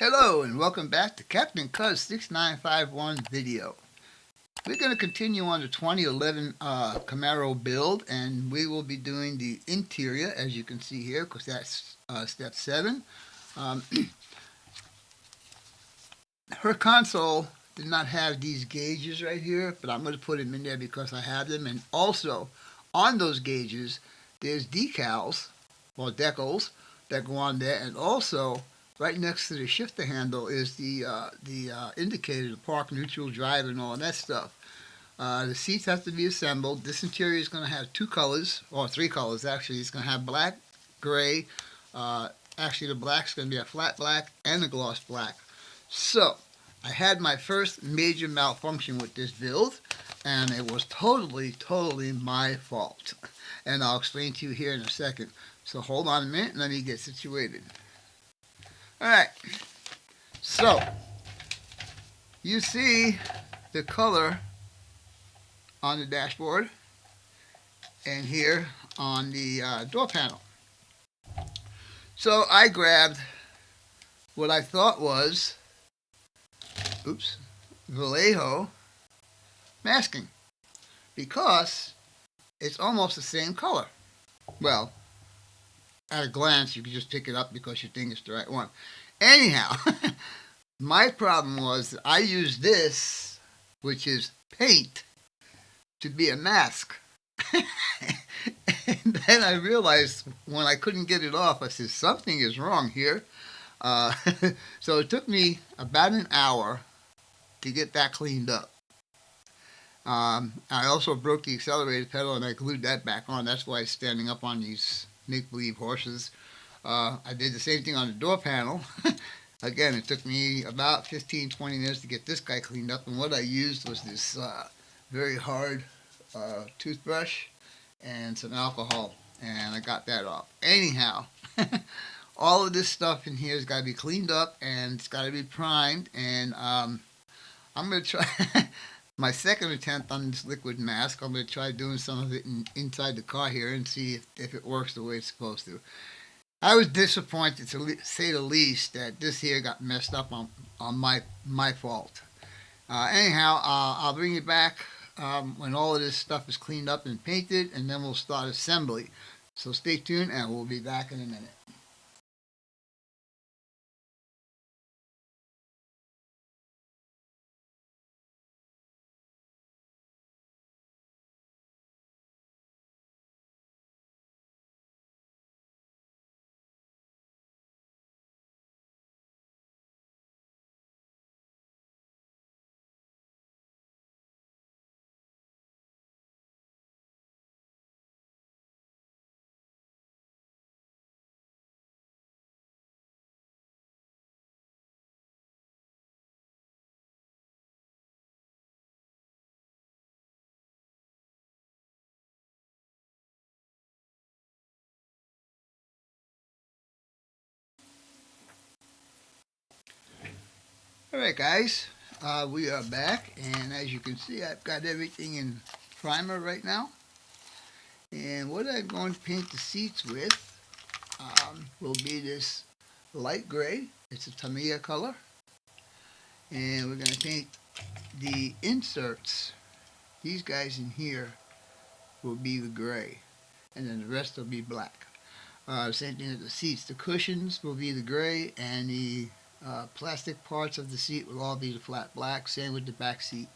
Hello and welcome back to Captain Cuz 6951 video. We're going to continue on the 2011 Camaro build, and we will be doing the interior, as you can see here, because that's step 7. Um, her console did not have these gauges right here, but I'm going to put them in there because I have them. And also, on those gauges, there's decals, or decals, that go on there, and also right next to the shifter handle is the indicator, the park, neutral, drive, and all that stuff. The seats have to be assembled. This interior is going to have 2 colors, or 3 colors actually. It's going to have black, gray. Actually, the black's going to be a flat black and a gloss black. So, I had my first major malfunction with this build, and it was totally my fault. And I'll explain to you here in a second. So hold on a minute and let me get situated. Alright, so you see the color on the dashboard and here on the door panel. So I grabbed what I thought was Vallejo masking because it's almost the same color. Well, at a glance you can just pick it up because you think it's the right one. Anyhow, my problem was that I used this, which is paint, to be a mask. And then I realized when I couldn't get it off, I said, something is wrong here. So it took me about an hour to get that cleaned up. I also broke the accelerator pedal and I glued that back on. That's why it's standing up on these make-believe horses. I did the same thing on the door panel. Again, it took me about 15-20 minutes to get this guy cleaned up, and what I used was this very hard toothbrush and some alcohol, and I got that off. Anyhow, all of this stuff in here has got to be cleaned up, and it's got to be primed, and I'm going to try my second attempt on this liquid mask. I'm going to try doing some of it inside the car here and see if it works the way it's supposed to. I was disappointed, to say the least, that this here got messed up on my fault. Anyhow, I'll bring you back when all of this stuff is cleaned up and painted, and then we'll start assembly. So stay tuned, and we'll be back in a minute. Alright guys, we are back, and as you can see, I've got everything in primer right now. And what I'm going to paint the seats with will be this light gray. It's a Tamiya color. And we're going to paint the inserts. These guys in here will be the gray, and then the rest will be black. Same thing with the seats. The cushions will be the gray, and the plastic parts of the seat will all be the flat black. Same with the back seat.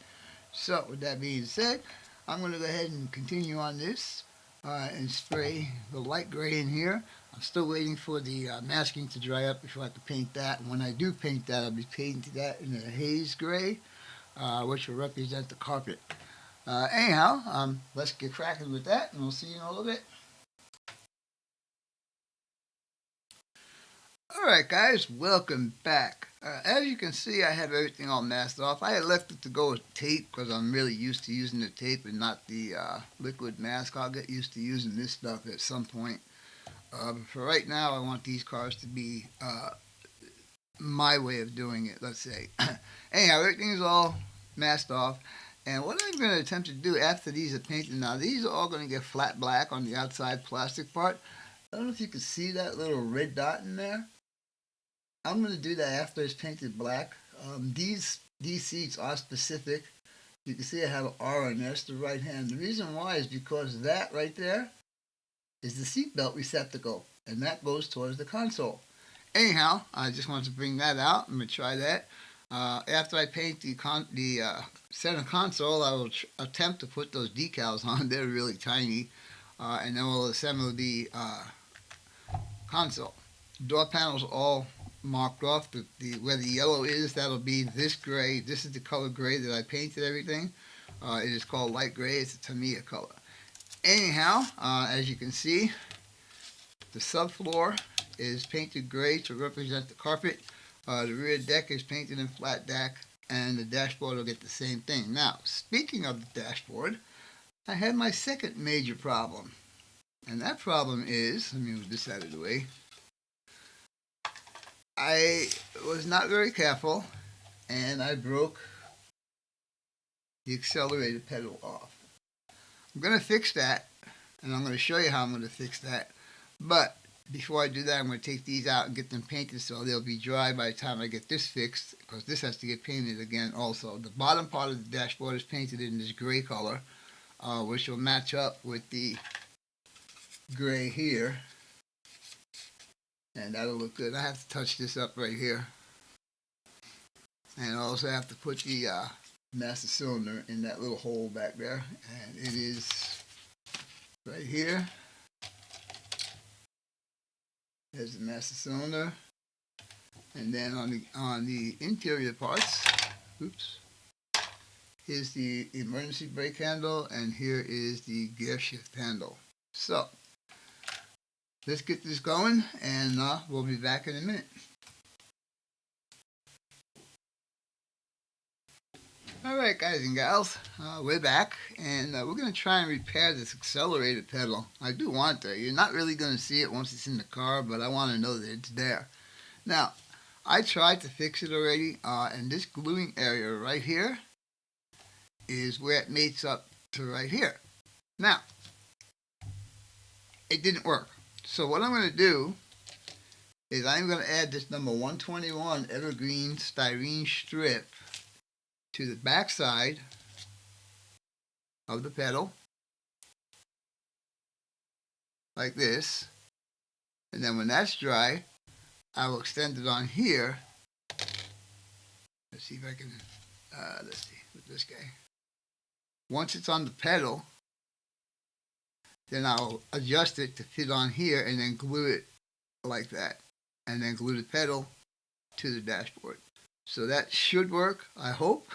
So with that being said, I'm going to go ahead and continue on this and spray the light gray in here. I'm still waiting for the masking to dry up before I have to paint that. And when I do paint that, I'll be painting that in a haze gray, which will represent the carpet. Anyhow, let's get cracking with that, and we'll see you in a little bit. Alright guys, welcome back. As you can see, I have everything all masked off. I elected to go with tape because I'm really used to using the tape and not the liquid mask. I'll get used to using this stuff at some point. But for right now, I want these cars to be my way of doing it, let's say. Anyhow, everything is all masked off. And what I'm going to attempt to do after these are painted, now these are all going to get flat black on the outside plastic part. I don't know if you can see that little red dot in there. I'm going to do that after it's painted black. These seats are specific. You can see I have an R on there. That's the right hand. The reason why is because that right there is the seatbelt receptacle, and that goes towards the console. Anyhow, I just wanted to bring that out. I'm going to try that. After I paint the center console, I will attempt to put those decals on. They're really tiny. And then we'll assemble the console. Door panels all marked off. Where the yellow is, that'll be this gray. This is the color gray that I painted everything. It is called light gray. It's a Tamiya color. Anyhow, as you can see, the subfloor is painted gray to represent the carpet. The rear deck is painted in flat deck, and the dashboard will get the same thing. Now, speaking of the dashboard, I had my second major problem. And that problem is, let me move this out of the way. I was not very careful, and I broke the accelerator pedal off. I'm going to fix that, and I'm going to show you how I'm going to fix that. But before I do that, I'm going to take these out and get them painted so they'll be dry by the time I get this fixed, because this has to get painted again also. The bottom part of the dashboard is painted in this gray color, which will match up with the gray here. And that'll look good. I have to touch this up right here. And I also have to put the master cylinder in that little hole back there. And it is right here. There's the master cylinder. And then on the interior parts, oops, here's the emergency brake handle, and here is the gear shift handle. So let's get this going, and we'll be back in a minute. Alright guys and gals, we're back, and we're going to try and repair this accelerator pedal. I do want to. You're not really going to see it once it's in the car, but I want to know that it's there. Now, I tried to fix it already, and this gluing area right here is where it mates up to right here. Now, it didn't work. So what I'm going to do is I'm going to add this number 121 evergreen styrene strip to the back side of the pedal, like this. And then when that's dry, I will extend it on here. Let's see if I can, let's see, with this guy. Once it's on the pedal, then I'll adjust it to fit on here and then glue it like that. And then glue the pedal to the dashboard. So that should work, I hope.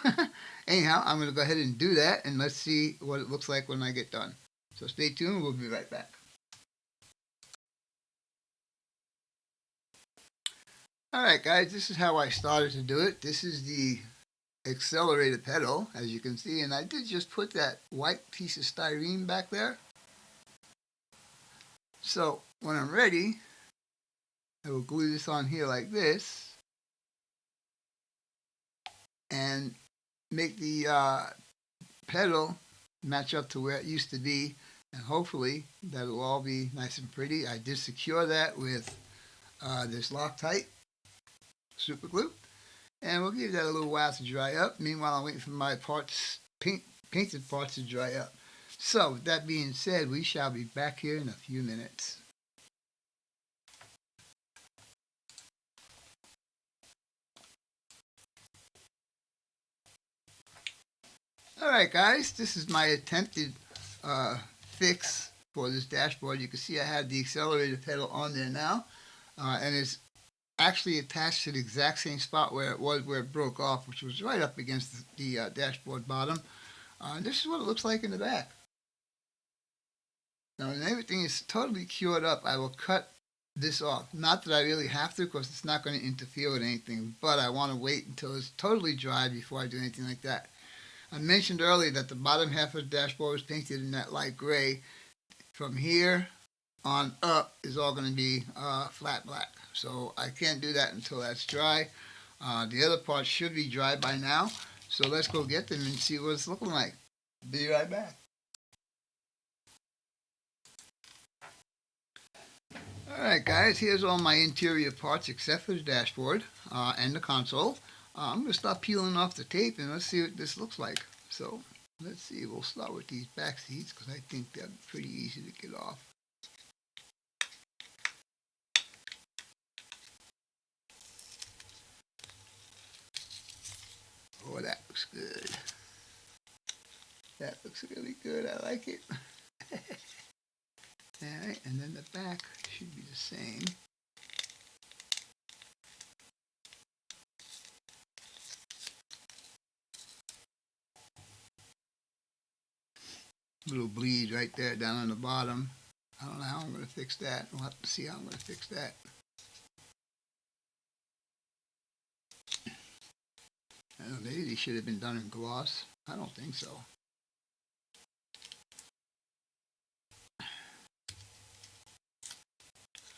Anyhow, I'm going to go ahead and do that, and let's see what it looks like when I get done. So stay tuned, we'll be right back. Alright guys, this is how I started to do it. This is the accelerator pedal, as you can see, and I did just put that white piece of styrene back there. So when I'm ready, I will glue this on here like this and make the pedal match up to where it used to be, and hopefully that'll all be nice and pretty. I did secure that with this Loctite super glue, and we'll give that a little while to dry up. Meanwhile, I'm waiting for my parts, painted parts, to dry up. So with that being said, we shall be back here in a few minutes. Alright guys, this is my attempted fix for this dashboard. You can see I have the accelerator pedal on there now, and it's actually attached to the exact same spot where it was, where it broke off, which was right up against the dashboard bottom. This is what it looks like in the back. Now when everything is totally cured up, I will cut this off. Not that I really have to, because it's not going to interfere with anything, but I want to wait until it's totally dry before I do anything like that. I mentioned earlier that the bottom half of the dashboard was painted in that light gray. From here on up is all going to be flat black. So I can't do that until that's dry. The other parts should be dry by now. So let's go get them and see what it's looking like. Be right back. Alright guys, here's all my interior parts except for the dashboard and the console. I'm going to start peeling off the tape and let's see what this looks like. So let's see, we'll start with these back seats because I think they're pretty easy to get off. Oh, that looks good. That looks really good. I like it. Alright, and then the back should be the same. Little bleed right there down on the bottom. I don't know how I'm going to fix that. We'll have to see how I'm going to fix that. I don't know, maybe these should have been done in gloss. I don't think so.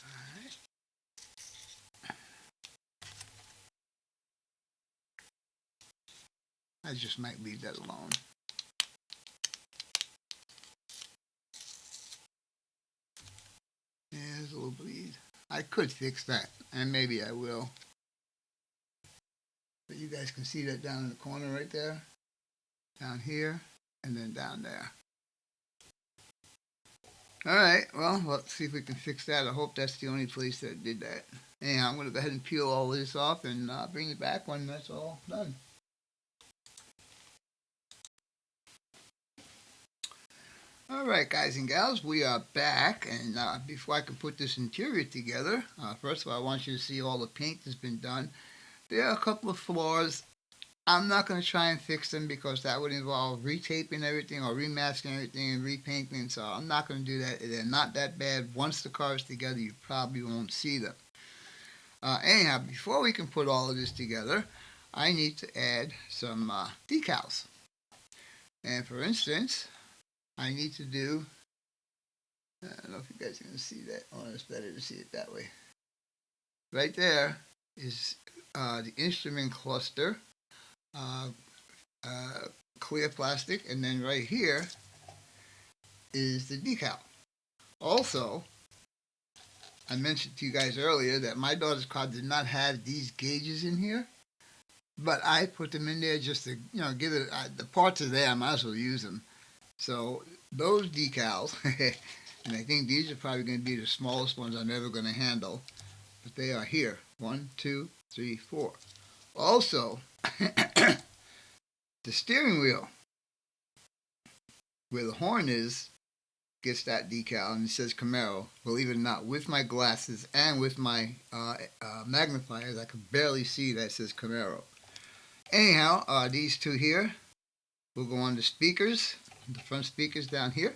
Alright. I just might leave that alone. Yeah, there's a little bleed. I could fix that, and maybe I will. But you guys can see that down in the corner right there. Down here, and then down there. Alright, well, let's see if we can fix that. I hope that's the only place that did that. Anyhow, I'm going to go ahead and peel all this off and bring it back when that's all done. Alright guys and gals, we are back, and before I can put this interior together, first of all I want you to see all the paint that's been done. There are a couple of flaws. I'm not going to try and fix them because that would involve retaping everything or remasking everything and repainting, so I'm not going to do that. They're not that bad. Once the car is together, you probably won't see them. Anyhow, before we can put all of this together, I need to add some decals. And for instance, I need to do, I don't know if you guys are going to see that. Oh, it's better to see it that way. Right there is the instrument cluster, clear plastic, and then right here is the decal. Also, I mentioned to you guys earlier that my daughter's car did not have these gauges in here, but I put them in there just to, give it, the parts are there, I might as well use them. So those decals, and I think these are probably going to be the smallest ones I'm ever going to handle, but they are here. 1, 2, 3, 4. Also, the steering wheel, where the horn is, gets that decal, and it says Camaro. Believe it or not, with my glasses and with my magnifiers, I can barely see that it says Camaro. Anyhow, these two here will go on the speakers, the front speakers down here,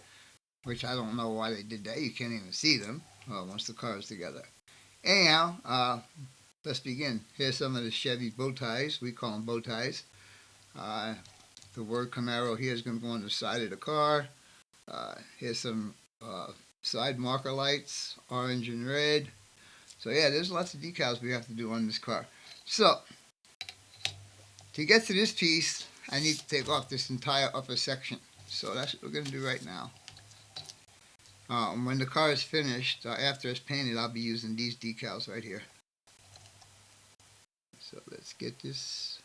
which I don't know why they did that. You can't even see them once the car is together. Anyhow, let's begin. Here's some of the Chevy bow ties. We call them bow ties. The word Camaro here is going to go on the side of the car. Here's some side marker lights, orange and red. So yeah, there's lots of decals we have to do on this car. So, to get to this piece, I need to take off this entire upper section. So that's what we're going to do right now. When the car is finished, after it's painted, I'll be using these decals right here. So let's get this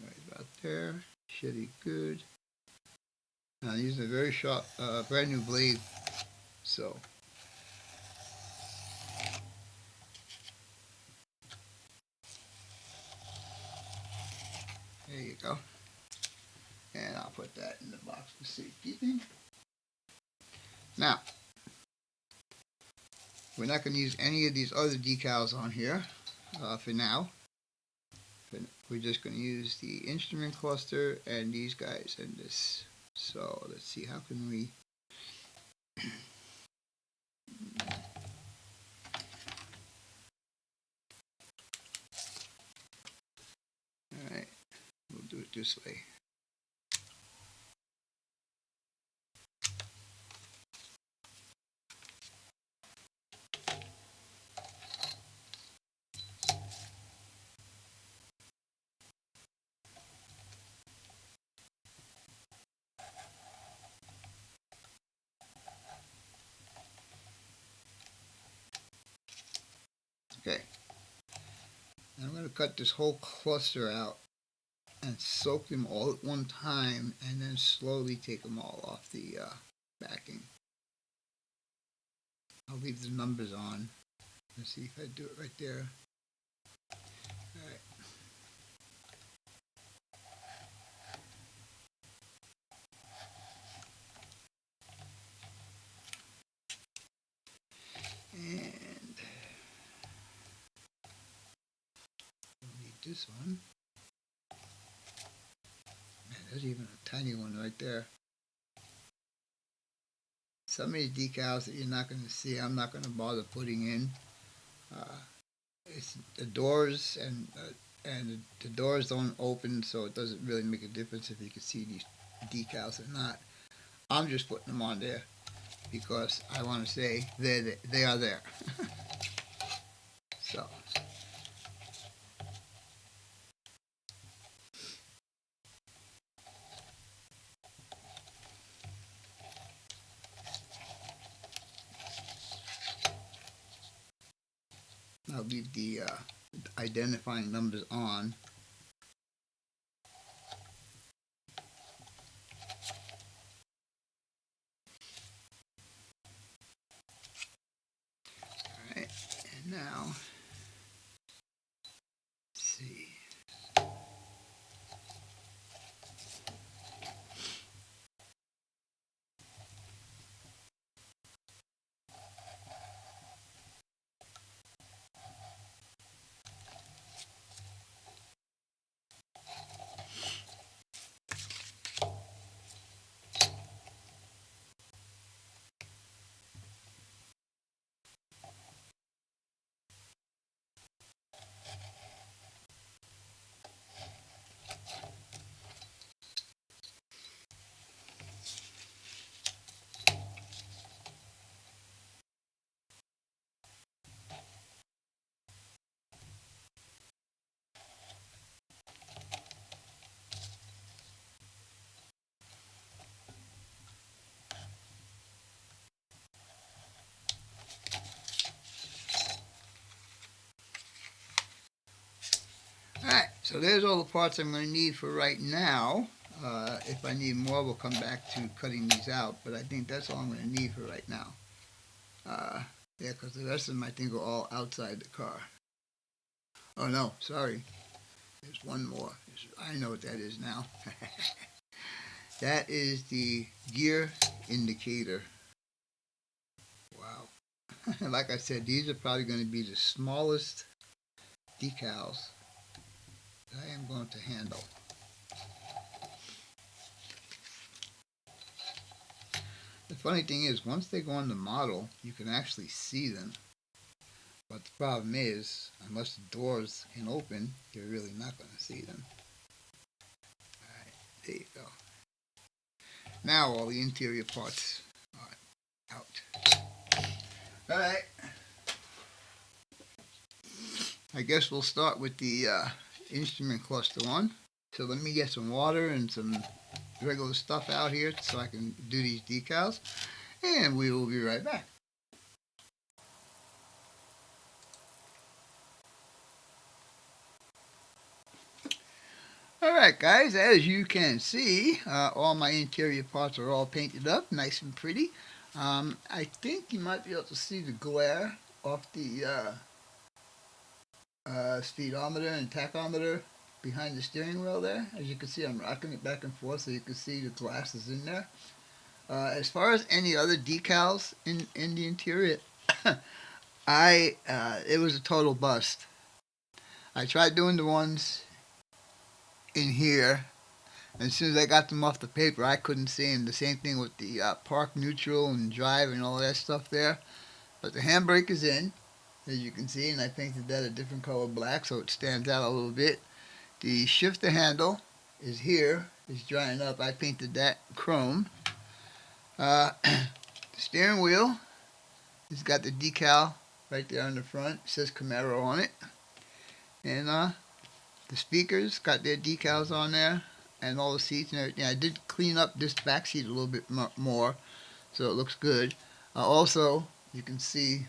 right about there. Should be good. Now I'm using a very sharp, brand new blade. So there you go. And I'll put that in the box for safekeeping. Now, we're not going to use any of these other decals on here for now. We're just going to use the instrument cluster and these guys and this. So let's see, how can we... Alright, we'll do it this way. Okay. I'm going to cut this whole cluster out and soak them all at one time and then slowly take them all off the backing. I'll leave the numbers on. Let's see if I do it right there. Alright. And we'll need this one. Man, there's even a tiny one right there. Some of these decals that you're not going to see, I'm not going to bother putting in. It's the doors and the doors don't open, so it doesn't really make a difference if you can see these decals or not. I'm just putting them on there because I want to say they are there. So. I'll leave the identifying numbers on. Alright, and now, let's see. Alright, so there's all the parts I'm going to need for right now. If I need more, we'll come back to cutting these out, but I think that's all I'm going to need for right now. Yeah, because the rest of them I think are all outside the car. Oh no, sorry. There's one more. I know what that is now. That is the gear indicator. Wow. Like I said, these are probably going to be the smallest decals I am going to handle. The funny thing is, once they go on the model, you can actually see them. But the problem is, unless the doors can open, you're really not going to see them. Alright, there you go. Now all the interior parts are out. Alright. I guess we'll start with the instrument cluster one. So let me get some water and some regular stuff out here so I can do these decals. And we will be right back. Alright guys, as you can see, all my interior parts are all painted up, nice and pretty. I think you might be able to see the glare off the speedometer and tachometer behind the steering wheel there. As you can see, I'm rocking it back and forth so you can see the glass is in there. As far as any other decals in the interior, it was a total bust. I tried doing the ones in here, and as soon as I got them off the paper, I couldn't see them. The same thing with the park neutral and drive and all that stuff there. But the handbrake is in, as you can see, and I painted that a different color black so it stands out a little bit. The shifter handle is here, is drying up. I painted that chrome. The steering wheel has got the decal right there on the front. It says Camaro on it. And the speakers got their decals on there, and all the seats and everything. I did clean up this back seat a little bit more, so it looks good. Also, you can see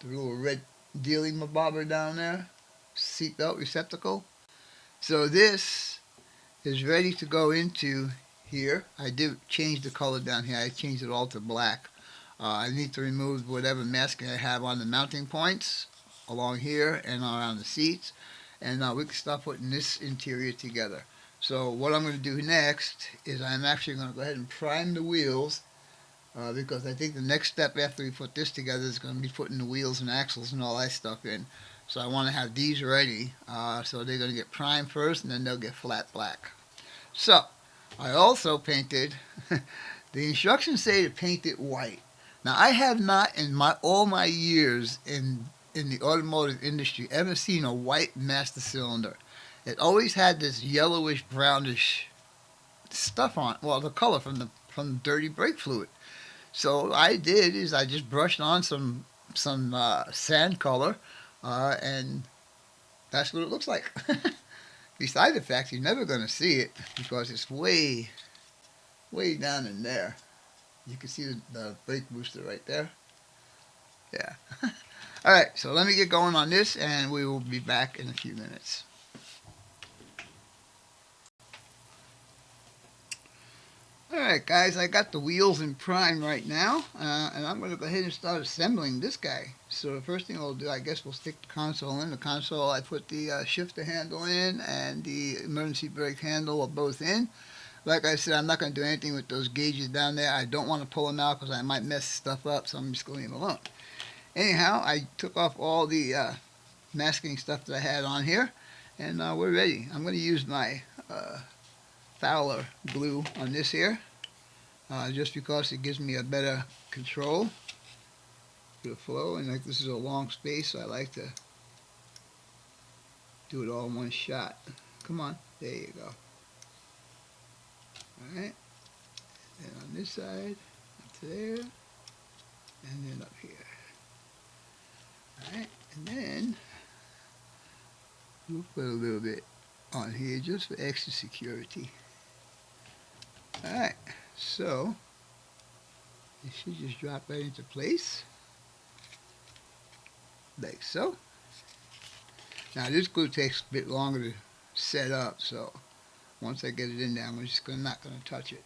the little red dealing my bobber down there, seatbelt receptacle. So this is ready to go into here. I did change the color down here. I changed it all to black. I need to remove whatever masking I have on the mounting points along here and around the seats. And we can start putting this interior together. So what I'm going to do next is I'm actually going to go ahead and prime the wheels because I think the next step after we put this together is going to be putting the wheels and axles and all that stuff in. So I want to have these ready. So they're going to get primed first and then they'll get flat black. So I also painted, the instructions say to paint it white. Now I have not in all my years in the automotive industry ever seen a white master cylinder. It always had this yellowish brownish stuff on it. Well, the color from the dirty brake fluid. So what I did is I just brushed on some sand color, and that's what it looks like. Besides the fact you're never going to see it because it's way down in there. You can see the brake booster right there. Yeah. All right, so let me get going on this, and we will be back in a few minutes. Alright guys, I got the wheels in prime right now, and I'm going to go ahead and start assembling this guy. So the first thing I'll do, I guess we'll stick the console in. The console, I put the shifter handle in and the emergency brake handle are both in. Like I said, I'm not going to do anything with those gauges down there. I don't want to pull them out because I might mess stuff up, so I'm just going to leave them alone. Anyhow, I took off all the masking stuff that I had on here, and we're ready. I'm going to use my Fowler glue on this here, just because it gives me a better control for the flow. And like this is a long space, so I like to do it all in one shot. Come on, there you go. Alright, and on this side, up to there, and then up here. Alright, and then we'll put a little bit on here just for extra security. Alright, so it should just drop right into place, like so. Now this glue takes a bit longer to set up, so once I get it in there, I'm just not going to touch it.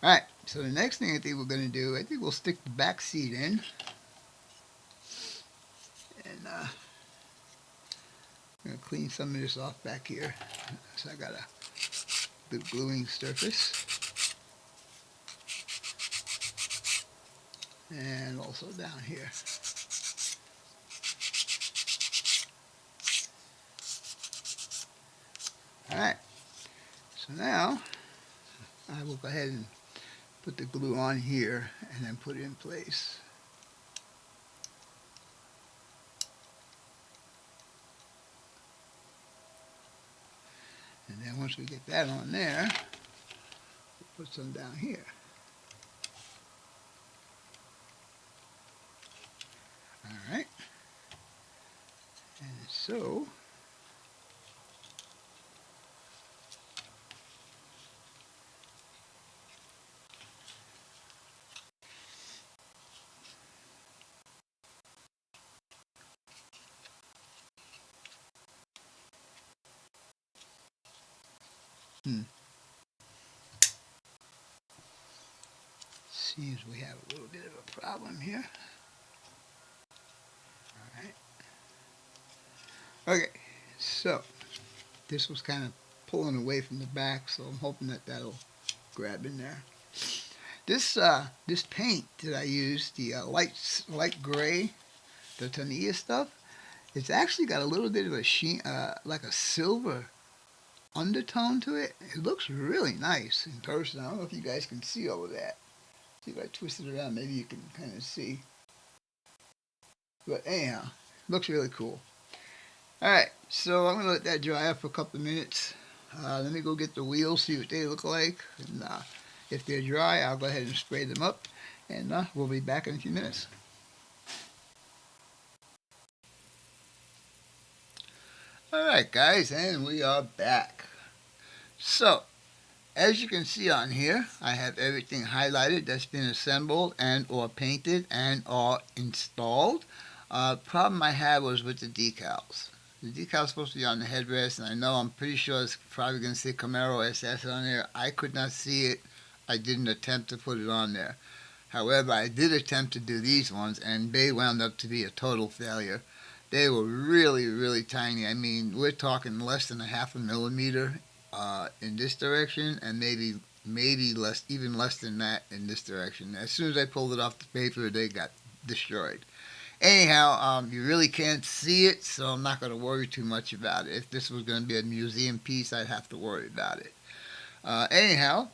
Alright, so the next thing I think we're going to do, I think we'll stick the back seat in. And I'm going to clean some of this off back here. So I got a good gluing surface. And also down here. Alright, so now I will go ahead and put the glue on here and then put it in place. And then once we get that on there, we'll put some down here. Alright, and so seems we have a little bit of a problem here. Alright. Okay, so this was kind of pulling away from the back, so I'm hoping that that'll grab in there. This paint that I used, the light gray, the Tamiya stuff, it's actually got a little bit of a sheen, like a silver undertone to it. It looks really nice in person. I don't know if you guys can see all of that. See if I twist it around, maybe you can kind of see. But anyhow, looks really cool. Alright, so I'm going to let that dry up for a couple of minutes. Let me go get the wheels, see what they look like. And if they're dry, I'll go ahead and spray them up. And we'll be back in a few minutes. Alright guys, and we are back. So, as you can see on here, I have everything highlighted that's been assembled and or painted and or installed. Problem I had was with the decals. The decal's supposed to be on the headrest, and I know I'm pretty sure it's probably going to say Camaro SS on there. I could not see it. I didn't attempt to put it on there. However, I did attempt to do these ones, and they wound up to be a total failure. They were really, really tiny. I mean, we're talking less than a half a millimeter in this direction, and maybe less, even less than that in this direction. As soon as I pulled it off the paper, they got destroyed. Anyhow, you really can't see it, so I'm not going to worry too much about it. If this was going to be a museum piece, I'd have to worry about it. Anyhow,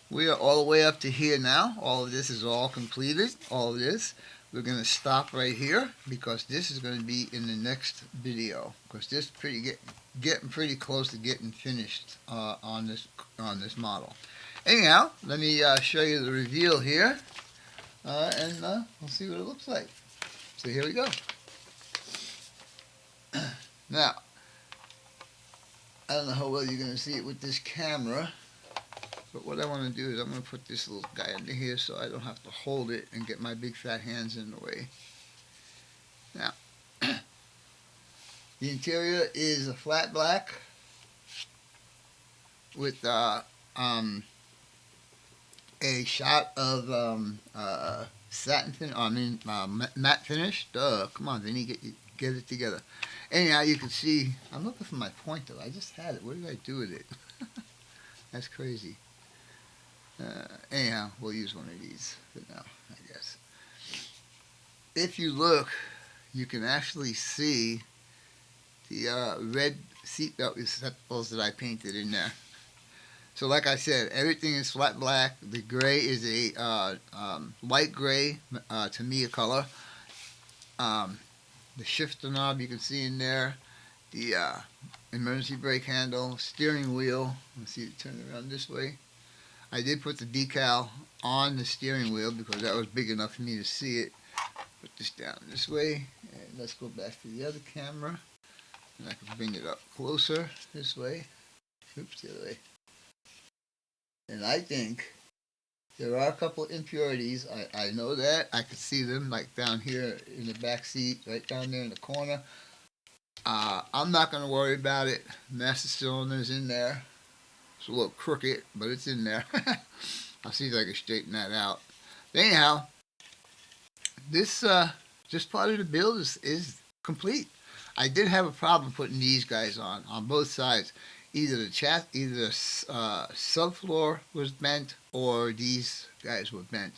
we are all the way up to here now. All of this is all completed. All of this. We're going to stop right here because this is going to be in the next video. Because this is getting pretty close to getting finished on this model. Anyhow, let me show you the reveal here. And we'll see what it looks like. So here we go. Now, I don't know how well you're going to see it with this camera, but what I want to do is I'm going to put this little guy under here so I don't have to hold it and get my big fat hands in the way. Now, the interior is a flat black with a shot of satin fin, matte finish. Duh, come on, then you get it together. Anyhow, you can see, I'm looking for my pointer. I just had it. What did I do with it? That's crazy. Anyhow, we'll use one of these for now, I guess. If you look, you can actually see the red seatbelt receptacles that I painted in there. So like I said, everything is flat black. The gray is a light gray, to me a color. The shifter knob you can see in there. The emergency brake handle, steering wheel. Let's see it turn around this way. I did put the decal on the steering wheel because that was big enough for me to see it. Put this down this way, and let's go back to the other camera. And I can bring it up closer this way. Oops, the other way. And I think there are a couple of impurities. I know that. I could see them like down here in the back seat, right down there in the corner. I'm not going to worry about it. Master cylinder's in there. It's a little crooked, but it's in there. I'll see if I can straighten that out. But anyhow, this part of the build is complete. I did have a problem putting these guys on both sides. Either the subfloor was bent or these guys were bent.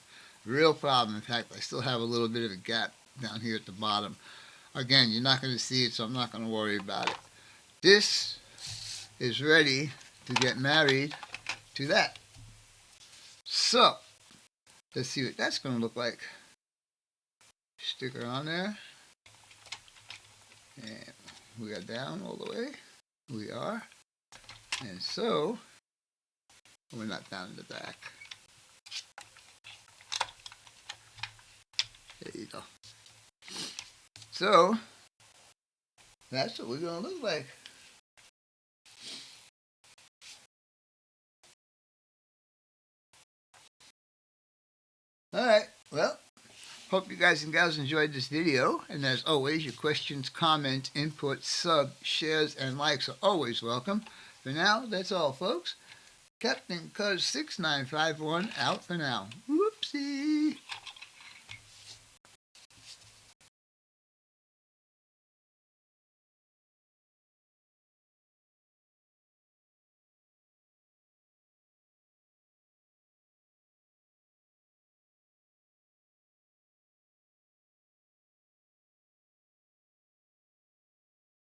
Real problem. In fact, I still have a little bit of a gap down here at the bottom. Again, you're not going to see it, so I'm not going to worry about it. This is ready to get married to that. So, let's see what that's going to look like. Sticker on there. And we are down all the way. We are. And so, we're not down in the back. There you go. So, that's what we're going to look like. Alright, well, hope you guys and gals enjoyed this video. And as always, your questions, comments, input, sub, shares, and likes are always welcome. For now, that's all, folks. Captain Cuz 6951 out for now. Woo!